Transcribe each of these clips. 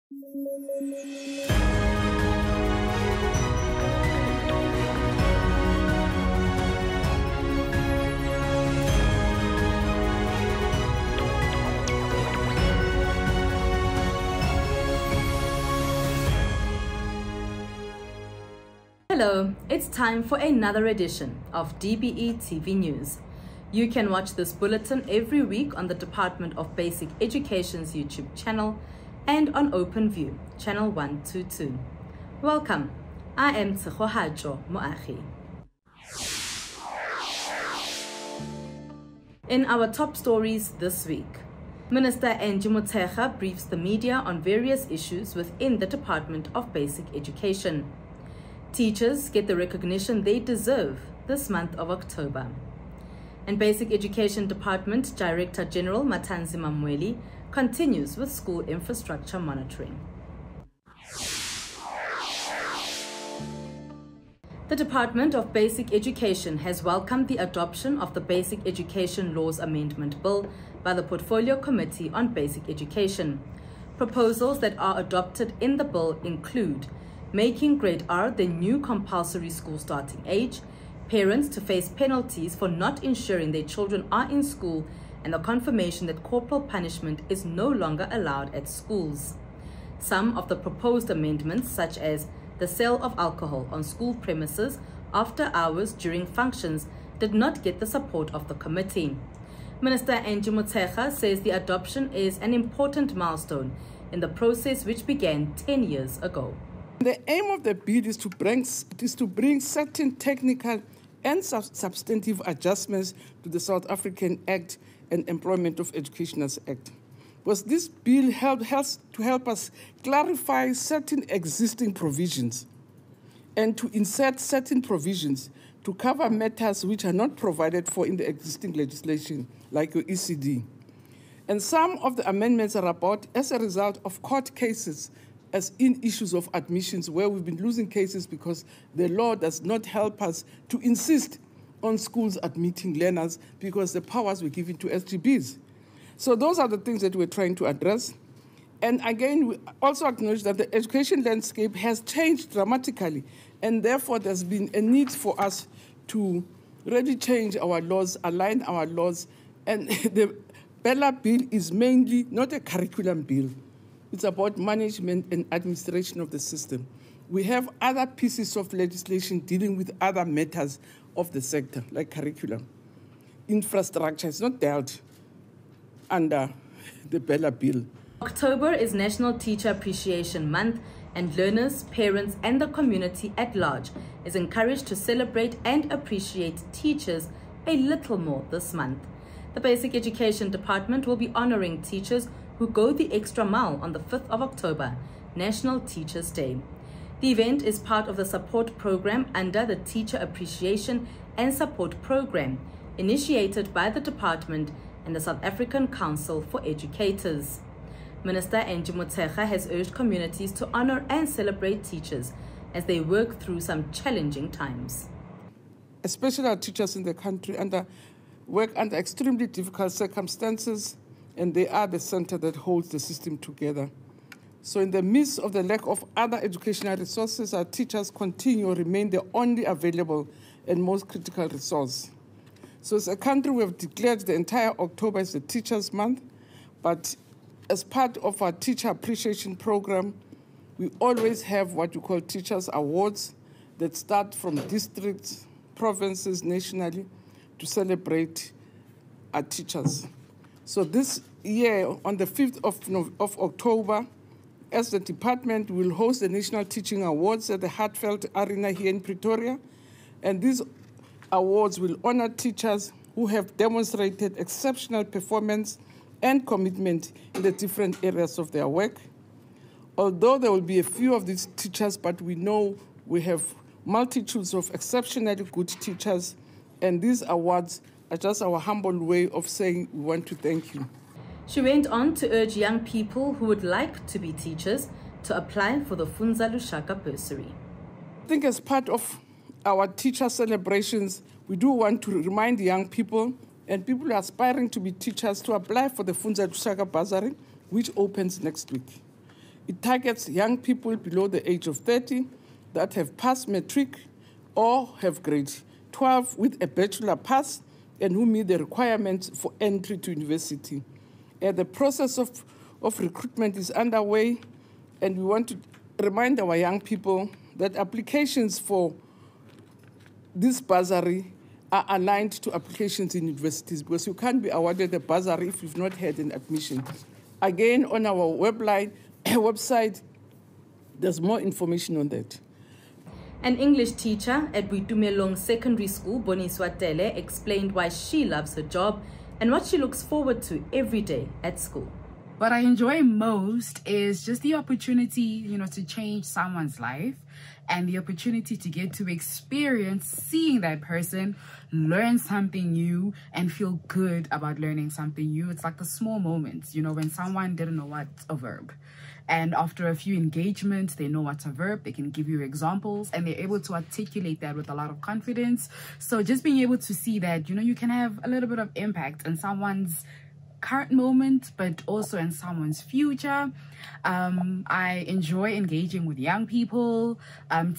Hello, it's time for another edition of DBE TV News. You can watch this bulletin every week on the Department of Basic Education's YouTube channel and on OpenView, channel 122. Welcome, I am Tsehohajo Moagi. In our top stories this week, Minister Angie Motshekga briefs the media on various issues within the Department of Basic Education. Teachers get the recognition they deserve this month of October. And Basic Education Department Director General Matanzima Mweli continues with school infrastructure monitoring. The Department of Basic Education has welcomed the adoption of the Basic Education Laws Amendment Bill by the Portfolio Committee on Basic Education. Proposals that are adopted in the bill include making grade R the new compulsory school starting age, parents to face penalties for not ensuring their children are in school, and the confirmation that corporal punishment is no longer allowed at schools. Some of the proposed amendments, such as the sale of alcohol on school premises after hours during functions, did not get the support of the committee. Minister Angie Motshekga says the adoption is an important milestone in the process which began 10 years ago. The aim of the bill is to bring certain technical and substantive adjustments to the South African Act and Employment of Educationers Act. Because this bill helps to help us clarify certain existing provisions and to insert certain provisions to cover matters which are not provided for in the existing legislation, like your ECD. And some of the amendments are about as a result of court cases as in issues of admissions where we've been losing cases because the law does not help us to insist on schools admitting learners because the powers were given to SGBs. So those are the things that we're trying to address. And again, we also acknowledge that the education landscape has changed dramatically, and therefore there's been a need for us to really change our laws, align our laws. And the Bella bill is mainly not a curriculum bill. It's about management and administration of the system. We have other pieces of legislation dealing with other matters of the sector, like curriculum. Infrastructure is not dealt under the Bella bill. October is National Teacher Appreciation Month, and learners, parents, and the community at large is encouraged to celebrate and appreciate teachers a little more this month. The Basic Education Department will be honoring teachers who go the extra mile on the 5th of October, National Teachers' Day. The event is part of the support program under the Teacher Appreciation and Support Program, initiated by the department and the South African Council for Educators. Minister Angie Motshekga has urged communities to honor and celebrate teachers as they work through some challenging times. Especially our teachers in the country work under extremely difficult circumstances, and they are the center that holds the system together. So in the midst of the lack of other educational resources, our teachers remain the only available and most critical resource. So as a country, we have declared the entire October as the Teachers' Month, but as part of our Teacher Appreciation Program, we always have what we call Teachers' Awards that start from districts, provinces, nationally, to celebrate our teachers. So this year, on the 5th of October, as the department will host the National Teaching Awards at the Hartfeld Arena here in Pretoria. And these awards will honor teachers who have demonstrated exceptional performance and commitment in the different areas of their work. Although there will be a few of these teachers, but we know we have multitudes of exceptionally good teachers, and these awards are just our humble way of saying we want to thank you. She went on to urge young people who would like to be teachers to apply for the Funza Lushaka bursary. I think as part of our teacher celebrations, we do want to remind young people and people aspiring to be teachers to apply for the Funza Lushaka bursary, which opens next week. It targets young people below the age of 30 that have passed matric or have grade 12 with a bachelor pass and who meet the requirements for entry to university. The process of recruitment is underway, and we want to remind our young people that applications for this bursary are aligned to applications in universities, because you can't be awarded a bursary if you've not had an admission. Again, on our website, there's more information on that. An English teacher at Boitumelong Secondary School, Boniswa Tele, explained why she loves her job and what she looks forward to every day at school. What I enjoy most is just the opportunity, to change someone's life, and the opportunity to get to experience seeing that person learn something new and feel good about learning something new. It's like the small moments, when someone didn't know what's a verb, and after a few engagements, they know what's a verb, they can give you examples, and they're able to articulate that with a lot of confidence. So just being able to see that, you can have a little bit of impact in someone's current moment, but also in someone's future. I enjoy engaging with young people,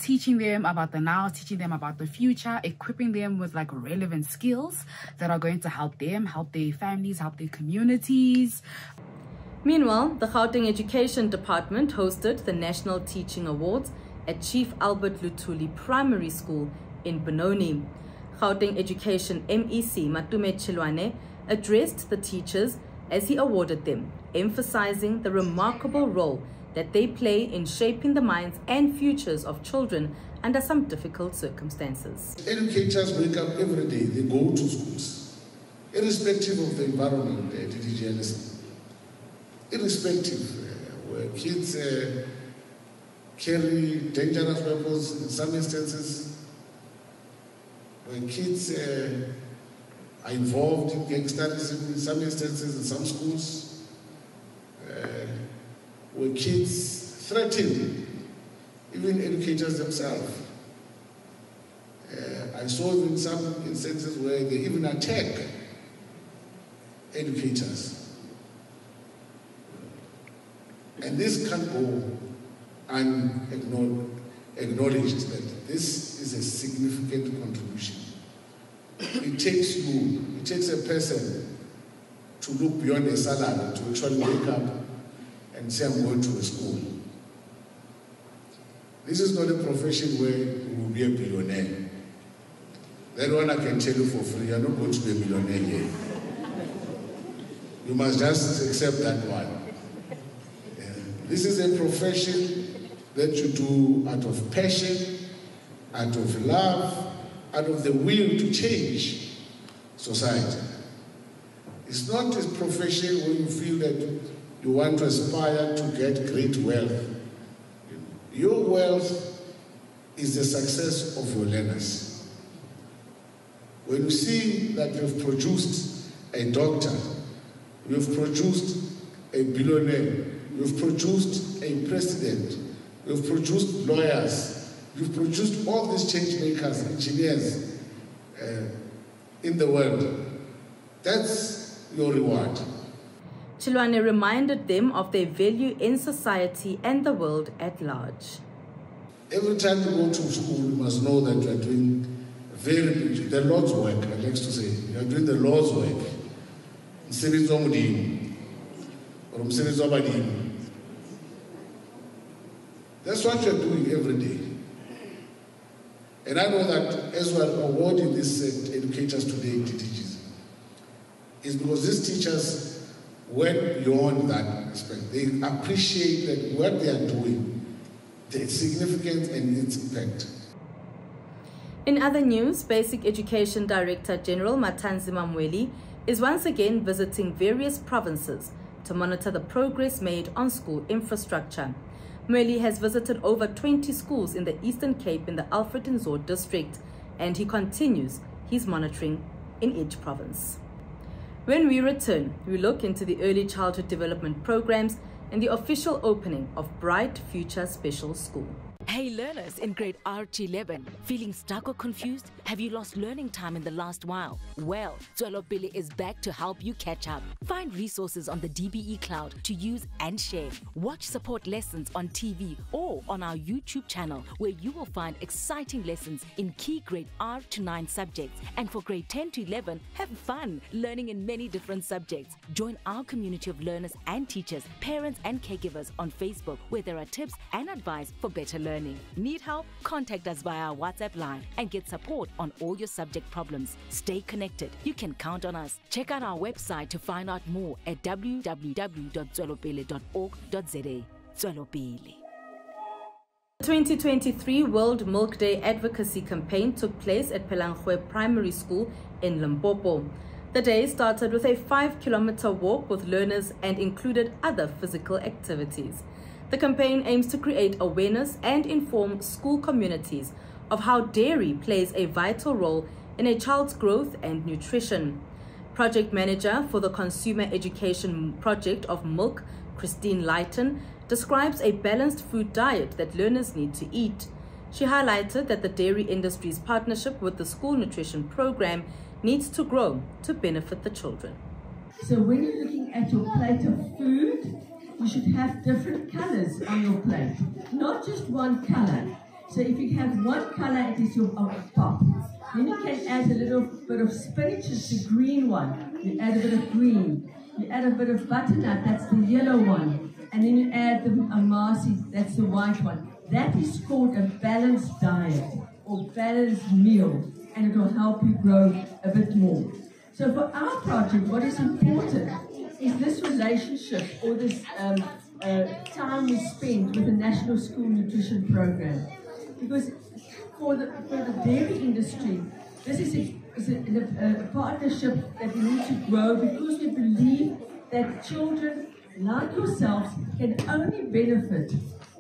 teaching them about the now, teaching them about the future, equipping them with relevant skills that are going to help them, help their families, help their communities. Meanwhile, the Gauteng Education Department hosted the National Teaching Awards at Chief Albert Luthuli Primary School in Benoni. Gauteng Education MEC Matume Chilwane addressed the teachers as he awarded them, emphasizing the remarkable role that they play in shaping the minds and futures of children under some difficult circumstances. Educators wake up every day, they go to schools, irrespective of the environment, irrespective, where kids carry dangerous weapons in some instances, where kids are involved in gangsterism in some instances, in some schools, where kids threaten even educators themselves. I saw even some instances where they even attack educators. And this can't go unacknowledged that this is a significant contribution. It takes a person to look beyond a salary to actually wake up and say, I'm going to a school. This is not a profession where you will be a billionaire. That one I can tell you for free, you're not going to be a billionaire here. You must just accept that one. This is a profession that you do out of passion, out of love, out of the will to change society. It's not a profession where you feel that you want to aspire to get great wealth. Your wealth is the success of your learners. When you see that you've produced a doctor, you've produced a billionaire, you've produced a president, you've produced lawyers, you've produced all these change makers, engineers in the world. That's your reward. Chilwane reminded them of their value in society and the world at large. Every time you go to school, you must know that you are doing the Lord's work, I like to say. You are doing the Lord's work. That's what you're doing every day. And I know that as we're awarding these educators today, teachers, is because these teachers went beyond that aspect. They appreciate that what they are doing, the significance and its impact. In other news, Basic Education Director General Matanzima Mweli is once again visiting various provinces to monitor the progress made on school infrastructure. Mweli has visited over 20 schools in the Eastern Cape in the Alfred Nzo district, and he continues his monitoring in each province. When we return, we look into the early childhood development programs and the official opening of Bright Future Special School. Hey learners in grade R11, feeling stuck or confused? Have you lost learning time in the last while? Well, Tswelopele is back to help you catch up. Find resources on the DBE cloud to use and share. Watch support lessons on TV or on our YouTube channel, where you will find exciting lessons in key grade R to 9 subjects. And for grade 10 to 11, have fun learning in many different subjects. Join our community of learners and teachers, parents and caregivers on Facebook, where there are tips and advice for better learning. Need help? Contact us via our WhatsApp line and get support on all your subject problems. Stay connected. You can count on us. Check out our website to find out more at www.tswelopele.org.za. Tswelopele. The 2023 World Milk Day Advocacy Campaign took place at Pelangwe Primary School in Limpopo. The day started with a 5-kilometer walk with learners and included other physical activities. The campaign aims to create awareness and inform school communities of how dairy plays a vital role in a child's growth and nutrition. Project manager for the Consumer Education Project of Milk, Christine Lighton, describes a balanced food diet that learners need to eat. She highlighted that the dairy industry's partnership with the school nutrition program needs to grow to benefit the children. So when you're looking at your plate of food, you should have different colors on your plate, not just one color. So if you have one color, it is your top. Then you can add a little bit of spinach, it's the green one. You add a bit of green. You add a bit of butternut, that's the yellow one. And then you add the amasi, that's the white one. That is called a balanced diet or balanced meal, and it will help you grow a bit more. So for our project, what is important is this relationship or this time we spend with the National School Nutrition Program. Because for the dairy industry, this is a partnership that we need to grow, because we believe that children like yourselves can only benefit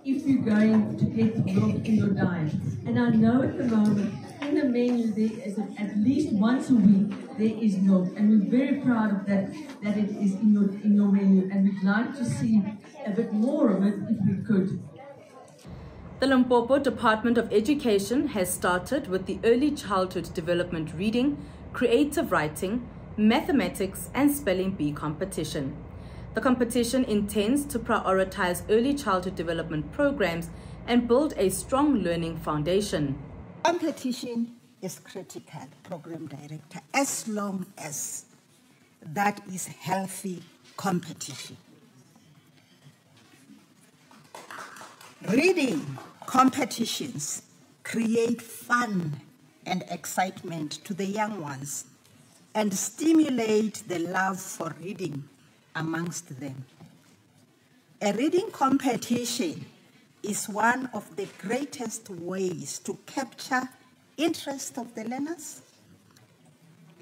if you're going to get milk in your diet. And I know at the moment, in the menu there is at least once a week there is milk, and we're very proud of that it is in your menu, and we'd like to see a bit more of it if we could. The Limpopo Department of Education has started with the Early Childhood Development Reading, Creative Writing, Mathematics and Spelling Bee competition. The competition intends to prioritize early childhood development programs and build a strong learning foundation. Competition is critical, Program Director, as long as that is healthy competition. Reading competitions create fun and excitement to the young ones and stimulate the love for reading amongst them. A reading competition is one of the greatest ways to capture interest of the learners.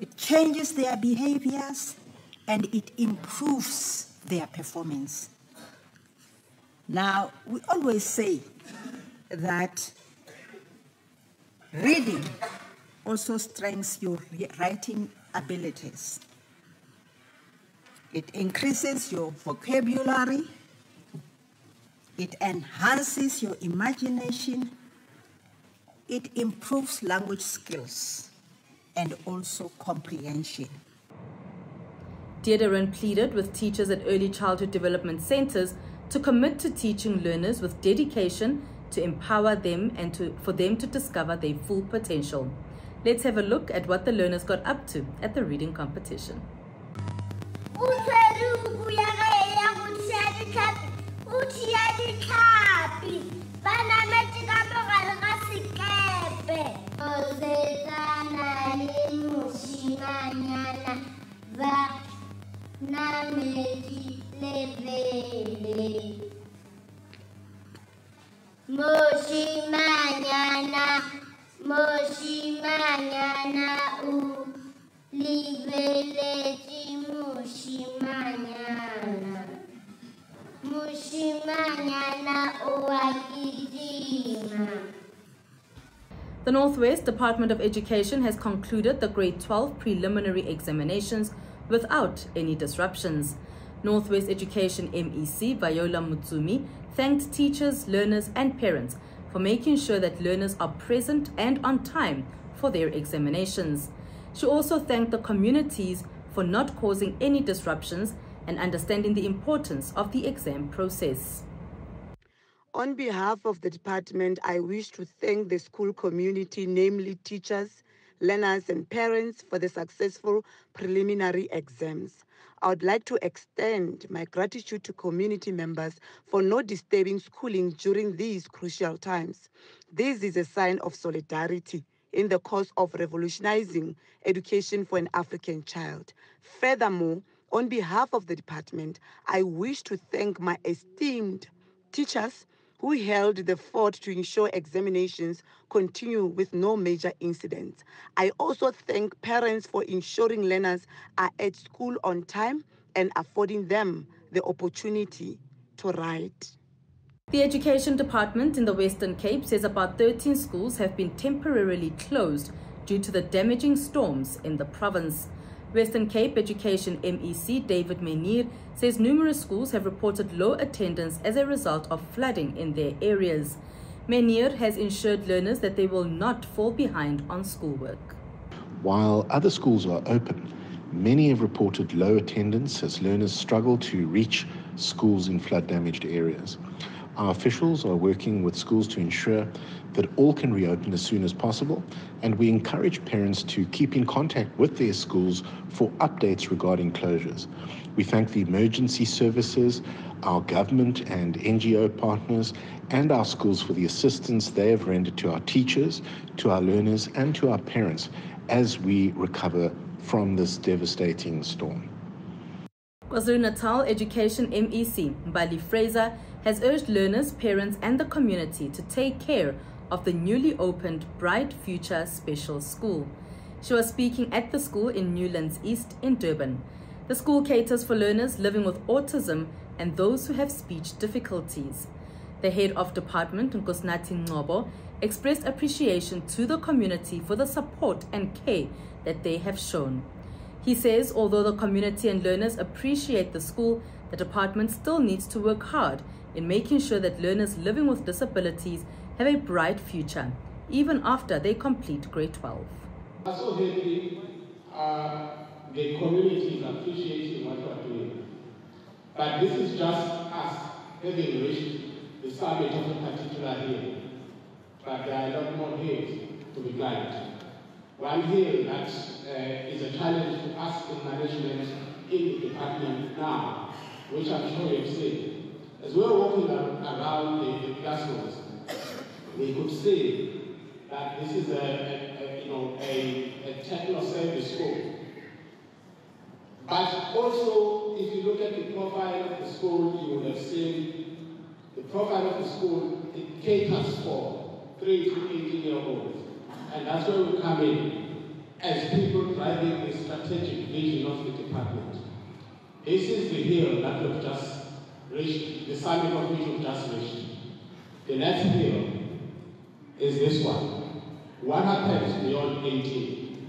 It changes their behaviors and it improves their performance. Now, we always say that reading also strengthens your writing abilities. It increases your vocabulary, it enhances your imagination, it improves language skills and also comprehension. Deodorant pleaded with teachers at early childhood development centers to commit to teaching learners with dedication to empower them and for them to discover their full potential. Let's have a look at what the learners got up to at the reading competition. The Northwest Department of Education has concluded the grade 12 preliminary examinations without any disruptions. Northwest Education MEC Viola Mutsumi thanked teachers, learners and parents for making sure that learners are present and on time for their examinations. She also thanked the communities for not causing any disruptions and understanding the importance of the exam process. On behalf of the department, I wish to thank the school community, namely teachers, learners and parents, for the successful preliminary exams. I would like to extend my gratitude to community members for not disturbing schooling during these crucial times. This is a sign of solidarity in the cause of revolutionizing education for an African child. Furthermore, on behalf of the department, I wish to thank my esteemed teachers who held the fort to ensure examinations continue with no major incidents. I also thank parents for ensuring learners are at school on time and affording them the opportunity to write. The Education Department in the Western Cape says about 13 schools have been temporarily closed due to the damaging storms in the province. Western Cape Education MEC David Menir says numerous schools have reported low attendance as a result of flooding in their areas. Menir has assured learners that they will not fall behind on schoolwork. While other schools are open, many have reported low attendance as learners struggle to reach schools in flood-damaged areas. Our officials are working with schools to ensure that all can reopen as soon as possible, and we encourage parents to keep in contact with their schools for updates regarding closures. We thank the emergency services, our government and NGO partners, and our schools for the assistance they have rendered to our teachers, to our learners, and to our parents as we recover from this devastating storm. KwaZulu-Natal Education MEC Mbali Fraser has urged learners, parents and the community to take care of the newly opened Bright Future Special School. She was speaking at the school in Newlands East in Durban. The school caters for learners living with autism and those who have speech difficulties. The head of department, Nkosinathi Ngcobo, expressed appreciation to the community for the support and care that they have shown. He says although the community and learners appreciate the school, the department still needs to work hard in making sure that learners living with disabilities have a bright future, even after they complete grade 12. I'm so happy the community is appreciating what we are doing. But this is just us having reached the summit of a particular hill. But there are a lot more hills to be climbed. One hill that is a challenge to us in management in the department now, which I'm sure you've seen. As we were walking around the classrooms, we could see that this is a techno-service school. But also, if you look at the profile of the school, you would have seen the profile of the school, it caters for 3 to 18-year-olds. And that's where we come in as people driving the strategic vision of the department. This is the hill that we've just reached, the summit of which we've just reached. The next hill is this one. What happens beyond 18?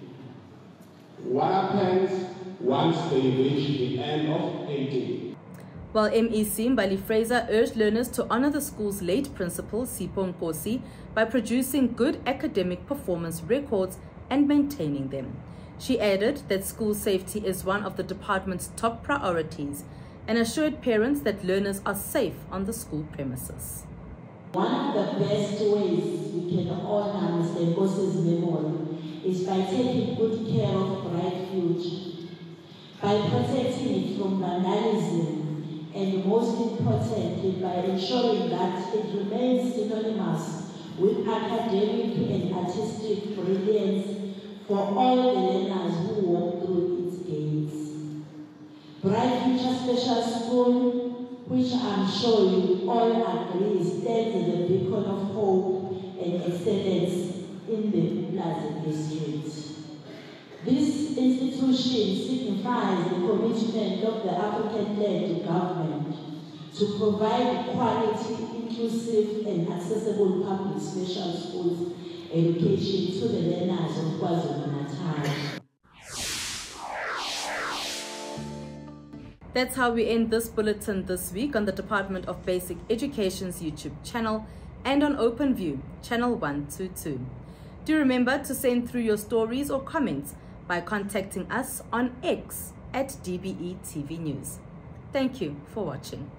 What happens once they reach the end of 18? While MEC Mbali Fraser urged learners to honor the school's late principal, Sipho Nkosi, by producing good academic performance records and maintaining them. She added that school safety is one of the department's top priorities and assured parents that learners are safe on the school premises. One of the best ways we can honor Mr. Nkosi's memory is by taking good care of Bright Future, by protecting it from vandalism, and most importantly, by ensuring that it remains synonymous with academic and artistic brilliance for all the learners who walk through its gates. Bright Future Special School, which I'm sure you all agree stands as a beacon of hope and excellence in the Plaza District. This institution signifies the commitment of the African-led government to provide quality, inclusive and accessible public special schools education to the learners of KwaZulu-Natal. That's how we end this bulletin this week on the Department of Basic Education's YouTube channel. and on OpenView, channel 122. Do remember to send through your stories or comments by contacting us on X at DBE TV News. Thank you for watching.